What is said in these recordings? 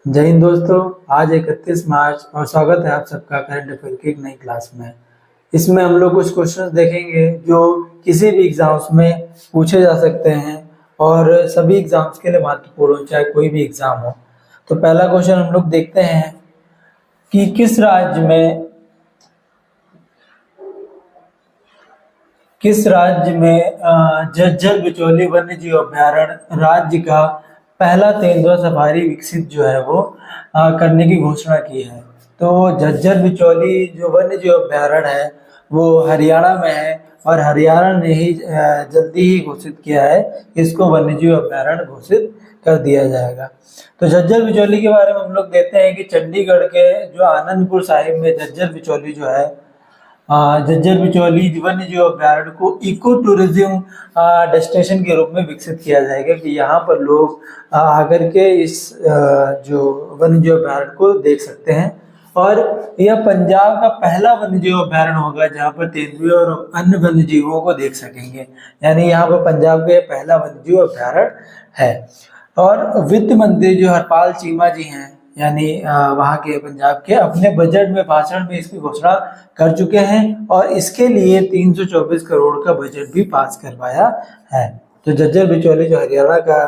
जय हिंद दोस्तों। आज 31 मार्च और स्वागत है आप सबका करंट अफेयर की एक नई क्लास में। इसमें हम लोग कुछ क्वेश्चंस देखेंगे जो किसी भी एग्जाम्स में पूछे जा सकते हैं और सभी एग्जाम्स के लिए महत्वपूर्ण हो, चाहे कोई भी एग्जाम हो। तो पहला क्वेश्चन हम लोग देखते हैं कि किस राज्य में झज्जर बिचौली वन्य जीव अभयारण्य राज्य का पहला तेंदुआ सफारी विकसित जो है वो करने की घोषणा की है। तो झज्जर बिचौली जो वन्य जीव अभयारण्य है वो हरियाणा में है और हरियाणा ने ही जल्दी ही घोषित किया है कि इसको वन्य जीव अभयारण्य घोषित कर दिया जाएगा। तो झज्जर बिचौली के बारे में हम लोग देखते हैं कि चंडीगढ़ के जो आनंदपुर साहिब में झज्जर बिचौली जो है झज्जर बिचौली वन्य जीव अभयारण्य को इको टूरिज्म डेस्टिनेशन के रूप में विकसित किया जाएगा कि यहाँ पर लोग आकर के इस जो वन्य जीव अभयारण्य को देख सकते हैं। और यह पंजाब का पहला वन्य जीव अभयारण्य होगा जहाँ पर तेंदुए और अन्य वन्य जीवों को देख सकेंगे, यानी यहाँ पर पंजाब का पहला वन्य जीव अभयारण्य है। और वित्त मंत्री जो हरपाल चीमा जी हैं, यानी वहाँ के पंजाब के, अपने बजट में भाषण में इसकी घोषणा कर चुके हैं और इसके लिए 324 करोड़ का बजट भी पास करवाया है। तो झज्जर बिचौली जो हरियाणा का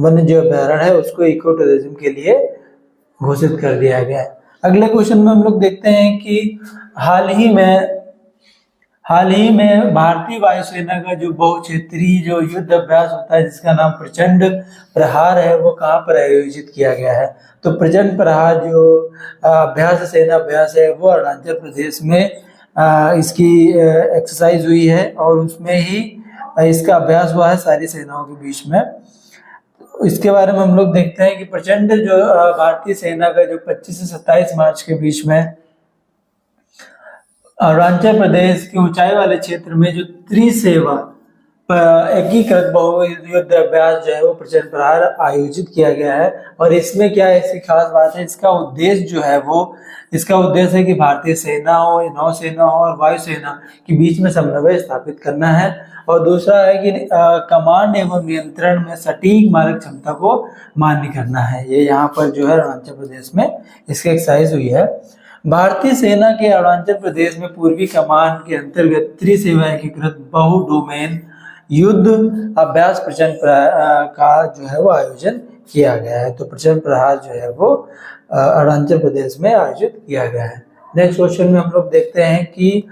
वन्य जीव अभयारण्य है उसको इको टूरिज्म के लिए घोषित कर दिया गया है। अगले क्वेश्चन में हम लोग देखते हैं कि हाल ही में भारतीय वायुसेना का जो बहुक्षेत्रीय जो युद्ध अभ्यास होता है जिसका नाम प्रचंड प्रहार है वो कहाँ पर आयोजित किया गया है। तो प्रचंड प्रहार जो सेना अभ्यास है वो अरुणाचल प्रदेश में इसकी एक्सरसाइज हुई है और उसमें ही इसका अभ्यास हुआ है सारी सेनाओं के बीच में। इसके बारे में हम लोग देखते हैं कि प्रचंड जो भारतीय सेना का जो 25 से 27 मार्च के बीच में अरुणाचल प्रदेश के ऊंचाई वाले क्षेत्र में जो त्रिसेवा एकीकृत बहुयुद्ध अभ्यास जो है वो प्रचंड प्रहार आयोजित किया गया है। और इसमें क्या ऐसी खास बात है, इसका उद्देश्य है कि भारतीय सेना हो, नौसेना हो और वायुसेना के बीच में समन्वय स्थापित करना है। और दूसरा है कि कमांड एवं नियंत्रण में सटीक मारक क्षमता को मान्य करना है। ये यहाँ पर जो है अरुणाचल प्रदेश में इसकी एक्सरसाइज हुई है। भारतीय सेना के अरुणाचल प्रदेश में पूर्वी कमान के अंतर्गत त्रिसेवा एकीकृत बहु डोमेन युद्ध अभ्यास प्रचंड का जो है वो आयोजन किया गया है। तो प्रचंड प्रहार जो है वो अरुणाचल प्रदेश में आयोजित किया गया है। नेक्स्ट क्वेश्चन में हम लोग देखते हैं कि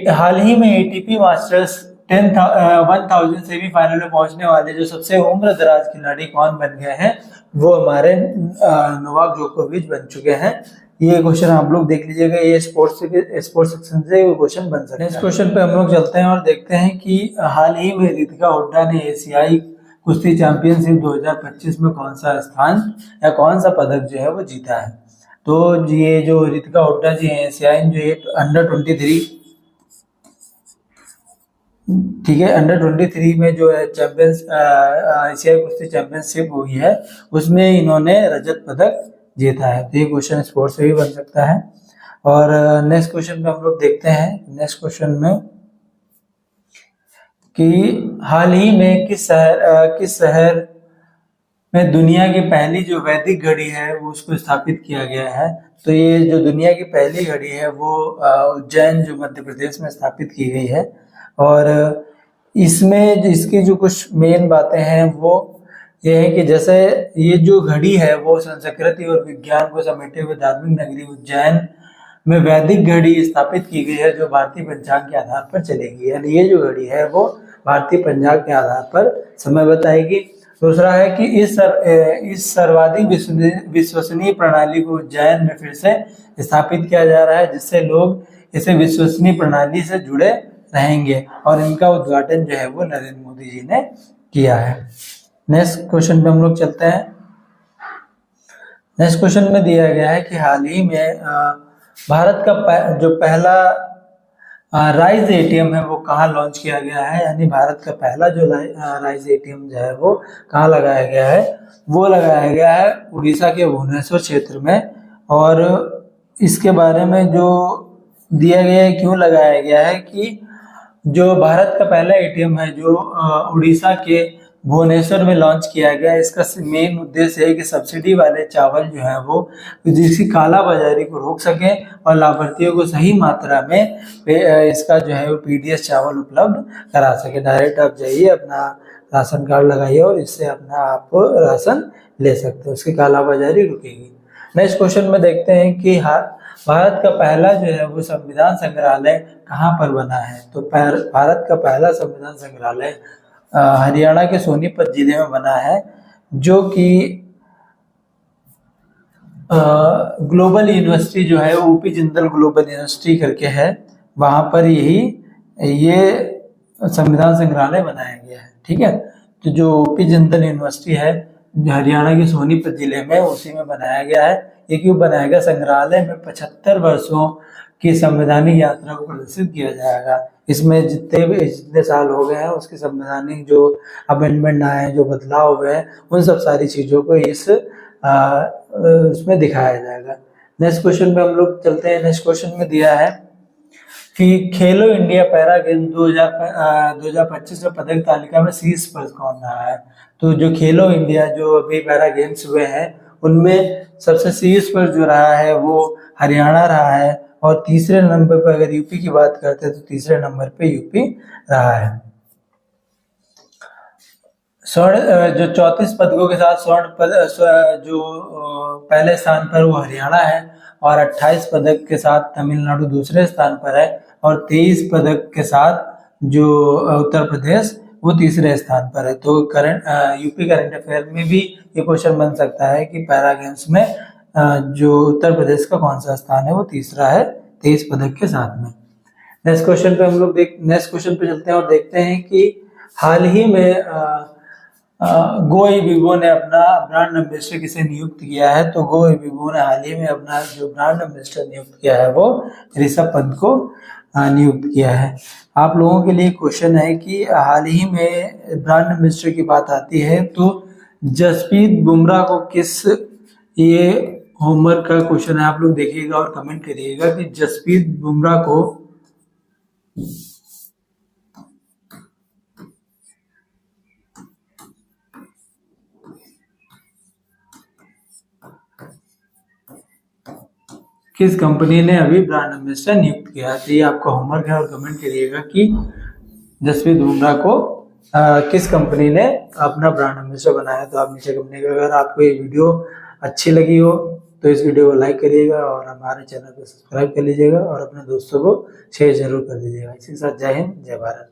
हाल ही में एटीपी मास्टर्स 1000 सेमीफाइनल में पहुंचने वाले जो सबसे उम्र दराज खिलाड़ी कौन बन गए हैं, वो हमारे नोवाक जोकोविच बन चुके हैं। ये क्वेश्चन आप लोग देख लीजिएगा, ये स्पोर्ट्स सेक्शन से क्वेश्चन बन सकते हैं। इस क्वेश्चन पे हम लोग चलते हैं और देखते हैं कि हाल ही में रितिका हुड्डा ने एशियाई कुश्ती चैंपियनशिप 2025 में कौन सा स्थान या कौन सा पदक जो है वो जीता है। तो ये जो रितिका हुड्डा जी हैं एशियाई जो अंडर 23, ठीक है, अंडर 23 में जो है एशियाई कुश्ती चैंपियनशिप हुई है उसमें इन्होंने रजत पदक जीता है। तो ये क्वेश्चन स्पोर्ट्स से भी बन सकता है। और नेक्स्ट क्वेश्चन में हम लोग देखते हैं नेक्स्ट क्वेश्चन में कि हाल ही में किस शहर में दुनिया की पहली जो वैदिक घड़ी है वो उसको स्थापित किया गया है। तो ये जो दुनिया की पहली घड़ी है वो उज्जैन जो मध्य प्रदेश में स्थापित की गई है। और इसमें इसकी जो कुछ मेन बातें हैं वो ये है कि जैसे ये जो घड़ी है वो संस्कृति और विज्ञान को समेटे हुए धार्मिक नगरी उज्जैन में वैदिक घड़ी स्थापित की गई है जो भारतीय पंचांग के आधार पर चलेगी। यानी ये जो घड़ी है वो भारतीय पंचांग के आधार पर समय बताएगी। दूसरा है कि इस सर्वाधिक विश्वसनीय प्रणाली को उज्जैन में फिर से स्थापित किया जा रहा है जिससे लोग इसे विश्वसनीय प्रणाली से जुड़े रहेंगे और इनका उद्घाटन जो है वो नरेंद्र मोदी जी ने किया है। नेक्स्ट क्वेश्चन पे हम लोग चलते हैं। नेक्स्ट क्वेश्चन में दिया गया है कि हाल ही में भारत का जो पहला राइज एटीएम है वो कहाँ लॉन्च किया गया है। यानी भारत का पहला जो राइज एटीएम जो है वो कहाँ लगाया गया है, वो लगाया गया है उड़ीसा के भुवनेश्वर क्षेत्र में। और इसके बारे में जो दिया गया है क्यों लगाया गया है कि जो भारत का पहला एटीएम है जो उड़ीसा के भुवनेश्वर में लॉन्च किया गया। इसका मेन उद्देश्य है कि सब्सिडी वाले चावल जो है वो जिसकी कालाबाजारी को रोक सके और लाभार्थियों को सही मात्रा में इसका जो है वो पीडीएस चावल उपलब्ध करा सके। डायरेक्ट आप जाइए, अपना राशन कार्ड लगाइए और इससे अपना आप राशन ले सकते हो, उसकी कालाबाजारी रुकेगी। नेक्स्ट क्वेश्चन में देखते हैं कि भारत का पहला जो है वो संविधान संग्रहालय कहाँ पर बना है। तो भारत का पहला संविधान संग्रहालय हरियाणा के सोनीपत जिले में बना है, जो कि ग्लोबल यूनिवर्सिटी जो है ऊपी जिंदल ग्लोबल यूनिवर्सिटी करके है, वहां पर ये संविधान संग्रहालय बनाया गया है। ठीक है, तो जो ऊपी जिंदल यूनिवर्सिटी है हरियाणा के सोनीपत जिले में, उसी में बनाया गया है। ये क्यों बनाया गया? संग्रहालय में 75 वर्षों की संवैधानिक यात्रा को प्रदर्शित किया जाएगा। इसमें जितने साल हो गए हैं उसके संवैधानिक जो अमेंडमेंट आए, जो बदलाव हुए हैं, उन सब सारी चीजों को उसमें दिखाया जाएगा। नेक्स्ट क्वेश्चन पे हम लोग चलते हैं। नेक्स्ट क्वेश्चन में दिया है कि खेलो इंडिया पैरा गेम 2025 में पदक तालिका में शीर्ष पर कौन रहा है। तो जो खेलो इंडिया जो अभी पैरा गेम्स हुए हैं उनमें सबसे शीर्ष पर जो रहा है वो हरियाणा रहा है, और तीसरे नंबर पर अगर यूपी की बात करते हैं तो तीसरे नंबर पे यूपी रहा है। जो 34 पदकों के साथ स्वर्ण पदक जो पहले स्थान पर वो हरियाणा है, और 28 पदक के साथ तमिलनाडु दूसरे स्थान पर है, और 23 पदक के साथ जो उत्तर प्रदेश वो तीसरे स्थान पर है। तो यूपी करंट अफेयर में भी ये क्वेश्चन बन सकता है कि पैरा गेम्स में जो उत्तर प्रदेश का कौन सा स्थान है वो तीसरा है 23 पदक के साथ में। नेक्स्ट क्वेश्चन पे हम लोग नेक्स्ट क्वेश्चन पे चलते हैं और देखते हैं कि हाल ही में गो इबीबो ने अपना ब्रांड एम्बेसडर किसे नियुक्त किया है। तो गो इबीबो ने हाल ही में अपना जो ब्रांड एम्बेसडर नियुक्त किया है वो ऋषभ पंत को नियुक्त किया है। आप लोगों के लिए क्वेश्चन है कि हाल ही में ब्रांड एम्बेसडर की बात आती है तो जसप्रीत बुमराह को ये होमवर्क का क्वेश्चन है, आप लोग देखिएगा और कमेंट करिएगा कि जसप्रीत बुमराह को किस कंपनी ने अभी ब्रांड एम्बेसडर नियुक्त किया है। तो ये आपका होमवर्क है और कमेंट करिएगा कि जसप्रीत बुमराह को किस कंपनी ने अपना ब्रांड एम्बेसडर बनाया। तो आप नीचे कमेंट करिएगा। अगर आपको ये वीडियो अच्छी लगी हो तो इस वीडियो को लाइक करिएगा और हमारे चैनल को सब्सक्राइब कर लीजिएगा और अपने दोस्तों को शेयर जरूर कर दीजिएगा। इसी के साथ जय हिंद, जय भारत।